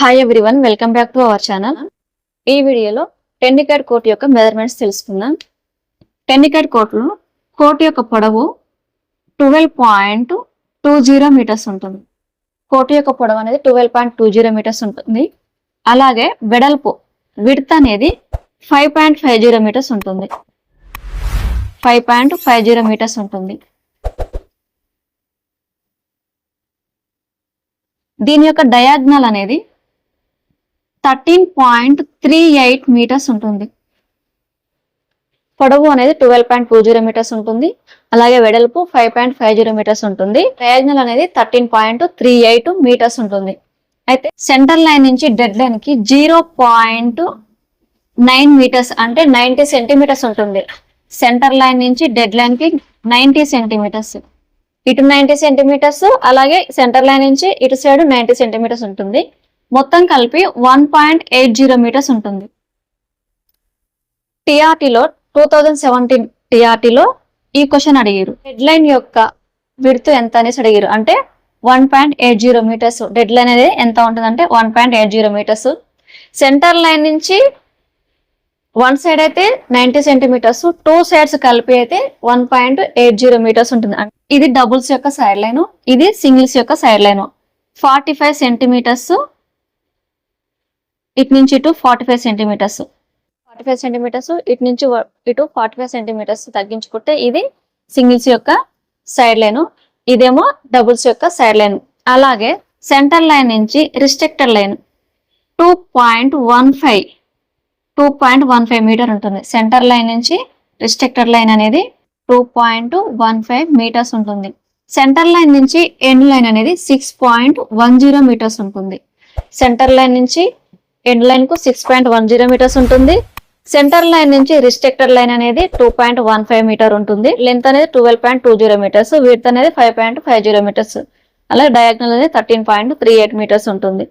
Hi everyone, welcome back to our channel. ఈ వీడియోలో టెన్నికాడ్ coat యొక్క మెజర్మెంట్స్ తెలుసుకుందాం. టెన్నికాడ్ కోట్లో కోట్ యొక్క పొడవు 12.20 మీటర్స్ ఉంటుంది. కోట్ యొక్క పొడవు అనేది 12.20 మీటర్స్ ఉంటుంది. అలాగే వెడల్పు విడ్త్ అనేది 5.50 మీటర్స్ ఉంటుంది. 5.50 మీటర్స్ ఉంటుంది. దీని యొక్క డయాగ్నల్ అనేది 13.38 మీటర్స్ ఉంటుంది. పొడవు అనేది 12.20 మీటర్స్ ఉంటుంది. అలాగే వెడల్పు 5.50 మీటర్స్ ఉంటుంది. డయాగ్నల్ అనేది 13.38 మీటర్స్ ఉంటుంది. అయితే సెంటర్ లైన్ నుంచి డెడ్ లైన్ కి 0.9 మీటర్స్ అంటే 90 సెంటీమీటర్స్ ఉంటుంది. సెంటర్ లైన్ నుంచి డెడ్ లైన్ కి 90 సెంటీమీటర్స్, ఇటు 90 సెంటీమీటర్స్, అలాగే సెంటర్ లైన్ నుంచి ఇటు సైడ్ 90 సెంటీమీటర్స్ ఉంటుంది. మొత్తం కలిపి 1.80 మీటర్స్ ఉంటుంది. టీఆర్టీలో 2017 టీఆర్టీలో ఈ క్వశ్చన్ అడిగారు. డెడ్ లైన్ యొక్క విడ్త్ ఎంత అనేసి అడిగారు. అంటే 1.80 మీటర్స్. డెడ్ లైన్ అనేది ఎంత ఉంటుంది అంటే 1.80 మీటర్స్. సెంటర్ లైన్ నుంచి వన్ సైడ్ అయితే 90 సెంటీమీటర్స్, టూ సైడ్స్ కలిపి అయితే 1.80 మీటర్స్ ఉంటుంది. ఇది డబుల్స్ యొక్క సైడ్ లైన్, ఇది సింగిల్స్ యొక్క సైడ్ లైన్. 45 సెంటీమీటర్స్ ఇటు నుంచి ఇటు 45 సెంటీమీటర్స్, 45 సెంటీమీటర్స్ ఇటు నుంచి ఇటు 45 సెంటీమీటర్స్ తగ్గించుకుంటే ఇది సింగిల్స్ యొక్క సైడ్ లైన్, ఇదేమో డబుల్స్ యొక్క సైడ్ లైన్. అలాగే సెంటర్ లైన్ నుంచి రిస్ట్రిక్టెడ్ లైన్ 2.15 మీటర్ ఉంటుంది. సెంటర్ లైన్ నుంచి రిస్ట్రిక్టెడ్ లైన్ అనేది 2.15 మీటర్స్ ఉంటుంది. సెంటర్ లైన్ నుంచి ఎండ్ లైన్ అనేది 6.10 మీటర్స్ ఉంటుంది. సెంటర్ లైన్ నుంచి ఎండ్ లైన్ కు 6.10 మీటర్స్ ఉంటుంది. సెంటర్ లైన్ నుంచి రిస్ట్రిక్టెడ్ లైన్ అనేది 2.15 మీటర్ ఉంటుంది. లెంత్ అనేది 12.20 మీటర్స్, విడ్త్ అనేది 5.50 మీటర్స్. అలాగే డయాగ్నల్ అనేది 13.38 మీటర్స్ ఉంటుంది.